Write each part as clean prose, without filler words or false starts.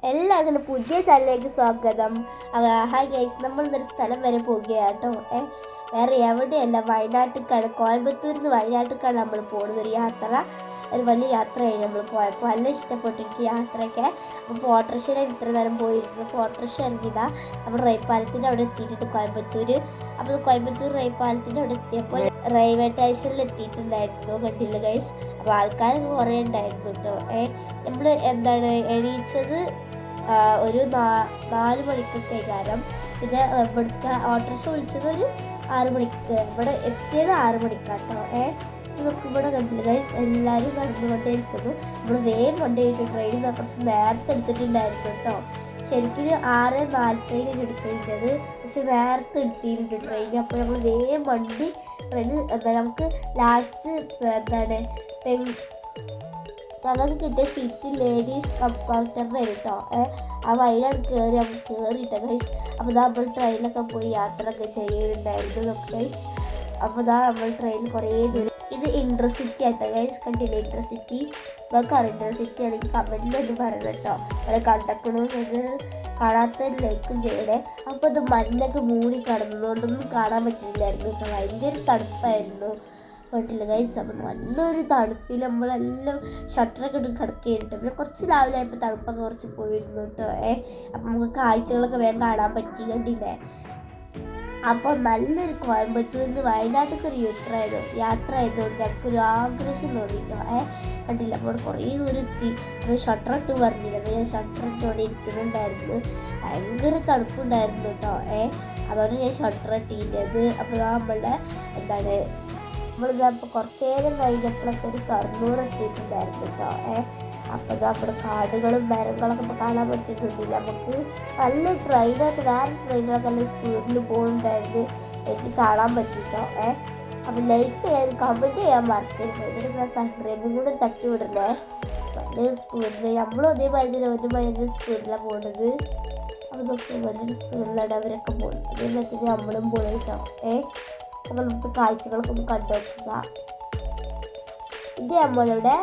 എല്ലാവർക്കും പുതിയ ചാനലിലേക്ക് സ്വാഗതം. ഹായ് ഗൈസ്, നമ്മൾ ഇന്നൊരു സ്ഥലം വരെ പോകുകയാട്ടോ. വേറെ എവിടെയല്ല, വയനാട്ടിലേക്കാണ്. കോയമ്പത്തൂരിൽ നിന്ന് വയനാട്ടിലേക്കാണ് നമ്മൾ പോകുന്നത്. ഒരു യാത്ര, ഒരു വലിയ യാത്രയായി നമ്മൾ പോയപ്പോൾ. നല്ല ഇഷ്ടപ്പെട്ടു എനിക്ക് യാത്രയൊക്കെ. അപ്പോൾ ഓട്ടോറിക്ഷയിലാണ് ഇത്ര നേരം പോയിരുന്നു. അപ്പോൾ ഓട്ടോറിക്ഷ ഇറങ്ങിയതാ നമ്മൾ റെയിൽപ്പാലത്തിൻ്റെ അവിടെ എത്തിയിട്ടുണ്ട് കോയമ്പത്തൂർ. അപ്പോൾ കോയമ്പത്തൂർ റെയിൽപ്പാലത്തിൻ്റെ അവിടെ എത്തിയപ്പോൾ റെയിൽവേ സ്റ്റേഷനിൽ എത്തിയിട്ടുണ്ടായിരുന്നു. കണ്ടില്ല ഗൈസ്? അപ്പോൾ ആൾക്കാർ കുറേ ഉണ്ടായിരുന്നു കേട്ടോ. നമ്മൾ എണീച്ചത് ഒരു 4 മണിക്കൊക്കെ കാരണം. പിന്നെ ഇവിടുത്തെ ഓട്ടോറിക്ഷ വിളിച്ചത് ഒരു 6 മണിക്ക്. ഇവിടെ എത്തിയത് 6 മണിക്കാട്ടോ. നമുക്ക് ഇവിടെ കണ്ടില്ല ഗൈസ്, എല്ലാവരും നടന്നുകൊണ്ടേ ഇരിക്കുന്നു. നമ്മൾ വേഗം കൊണ്ടുപോയിട്ട് ട്രെയിനിൽ കുറച്ച് നേരത്തെ എടുത്തിട്ടുണ്ടായിരുന്നു കേട്ടോ. ശരിക്കും 6:40 എടുക്കേണ്ടത്, പക്ഷെ നേരത്തെ എടുത്തിട്ടുണ്ട് ട്രെയിൻ. അപ്പോൾ നമ്മൾ വേഗം വണ്ടി ട്രെയിൻ നമുക്ക് ലാസ്റ്റ് ഞങ്ങൾക്ക് കിട്ടിയ സീറ്റ് ലേഡീസ് കമ്പാർട്ട്മെൻ്റ് കേട്ടോ. അപ്പോൾ അതിലാണ് കയറിയിട്ടോ ഗൈസ്. അപ്പോൾ നമ്മൾ ട്രെയിനിലൊക്കെ പോയി യാത്രയൊക്കെ ചെയ്യുന്നുണ്ടായിരുന്നു നമുക്ക്. അപ്പോൾ നമ്മൾ ട്രെയിനിൽ കുറേ ദൂരം. ഇത് ഇൻ്റർസിറ്റി ആട്ടോ ഗൈസ്, കണ്ടില്ല? ഇൻ്റർസിറ്റി നമുക്ക് ഇൻ്റർസിറ്റി ആണെങ്കിൽ കമൻറ്റിലൊന്നും പറയണം കേട്ടോ. അവിടെ കണ്ടക്കണമെന്നത് കാണാത്ത ലൈക്കും ചെയ്യണേ. അപ്പോൾ ഇത് മഞ്ഞൊക്കെ മൂടി കിടന്നതുകൊണ്ടൊന്നും കാണാൻ പറ്റില്ലായിരുന്നു കേട്ടോ. ഭയങ്കര തണുപ്പായിരുന്നു വീട്ടിൽ ഗൈസ്. അപ്പം നല്ലൊരു തണുപ്പിൽ നമ്മളെല്ലാം ഷട്ടറൊക്കെ ഇട്ട് കിടക്കുകയായിരുന്നു. പിന്നെ കുറച്ച് രാവിലെ ആയപ്പോൾ തണുപ്പൊക്കെ കുറച്ച് പോയിരുന്നു കേട്ടോ. അപ്പം നമുക്ക് കാഴ്ചകളൊക്കെ വേഗം കാണാൻ പറ്റി, കണ്ടില്ലേ? അപ്പോൾ നല്ലൊരു കോയമ്പത്തൂരിൽ നിന്ന് വയനാട്ടിലേക്ക് ഒരു യാത്ര ആയതുകൊണ്ട് എനിക്കൊരു ആഗ്രഹം തോന്നിട്ടോ. കണ്ടില്ല? അപ്പോൾ കുറേ ദൂരം എത്തി. അപ്പോൾ ഷട്ടർ ഇട്ട് പറഞ്ഞിരുന്നത്, ഞാൻ ഷട്ടർ ഇട്ടോടെ ഇരിക്കുന്നുണ്ടായിരുന്നു. ഭയങ്കര തണുപ്പുണ്ടായിരുന്നു കേട്ടോ. അതുകൊണ്ട് ഞാൻ ഷട്ടർ ഇട്ടിട്ടത്. അപ്പോൾ നമ്മളുടെ നമ്മളിപ്പോൾ കുറച്ച് നേരം കഴിഞ്ഞപ്പോഴൊക്കെ ഒരു സർന്നൂർ എത്തിയിട്ടുണ്ടായിരുന്നു കേട്ടോ. അപ്പോൾ നമ്മുടെ കാടുകളും മരങ്ങളൊക്കെ ഇപ്പോൾ കാണാൻ പറ്റുന്നുണ്ടില്ല നമുക്ക്. നല്ല ട്രെയിനൊക്കെ, വേറെ ട്രെയിനൊക്കെ നല്ല സ്പീഡിൽ പോകുന്നുണ്ടായിരുന്നു, എനിക്ക് കാണാൻ പറ്റിട്ടോ. അപ്പോൾ ലൈക്ക് ചെയ്യാൻ, കമൻറ്റ് ചെയ്യാൻ മറക്കരുത്. എന്നിട്ട് സബ്സ്ക്രൈബും കൂടെ തട്ടി വിടണേ. നല്ലൊരു സ്പീഡിൽ നമ്മളും അതേമാതിരി ഒരു ഭയങ്കര സ്പീഡിലാണ് പോകുന്നത്. അപ്പോൾ നോക്കി വലിയൊരു സ്പീഡിലാണ് അവരൊക്കെ പോകുന്നത്. അതേമാതിരി നമ്മളും പോയി കേട്ടോ. അപ്പോൾ നമുക്ക് കാഴ്ചകളൊക്കെ ഒന്ന് കണ്ടു നോക്കുക. ഇത് നമ്മളുടെ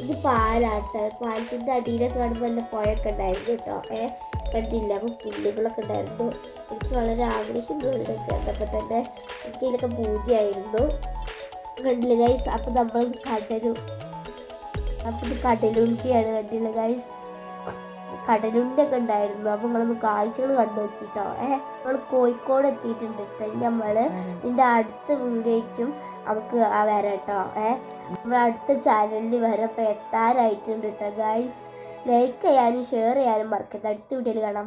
ഇത് പാലാട്ട്. പാലത്തിൻ്റെ അടിയിലൊക്കെ കാണുമ്പോൾ നല്ല പുഴയൊക്കെ ഉണ്ടായിരുന്നു കേട്ടോ. കണ്ടില്ല? അപ്പോൾ പുല്ലുകളൊക്കെ ഉണ്ടായിരുന്നു. എനിക്ക് വളരെ ആഗ്രഹം തോന്നിയൊക്കെ കണ്ടപ്പോൾ തന്നെ എനിക്ക് ഇതിലൊക്കെ പൂജയായിരുന്നു. കണ്ടില്ല ഗൈസ്? അപ്പോൾ നമ്മൾ ഇത് കടലുണ്ടിയാണ്. കണ്ടില്ല ഗൈസ്? കടലുണ്ടൊക്കെ ഉണ്ടായിരുന്നു. അപ്പോൾ നിങ്ങളൊന്ന് കാഴ്ചകൾ കണ്ടു നോക്കിട്ടോ. നമ്മൾ കോഴിക്കോട് എത്തിയിട്ടുണ്ട് കേട്ടോ. നമ്മൾ ഇതിൻ്റെ അടുത്ത വീഡിയോയ്ക്കും നമുക്ക് വരാം കേട്ടോ. നമ്മൾ അടുത്ത ചാനലിൽ വരെ ഇപ്പോൾ എത്താറായിട്ടുണ്ട് കേട്ടോ ഗൈസ്. ലൈക്ക് ചെയ്യാനും ഷെയർ ചെയ്യാനും മറക്കരുത്. അടുത്ത വീഡിയോയിൽ കാണാം.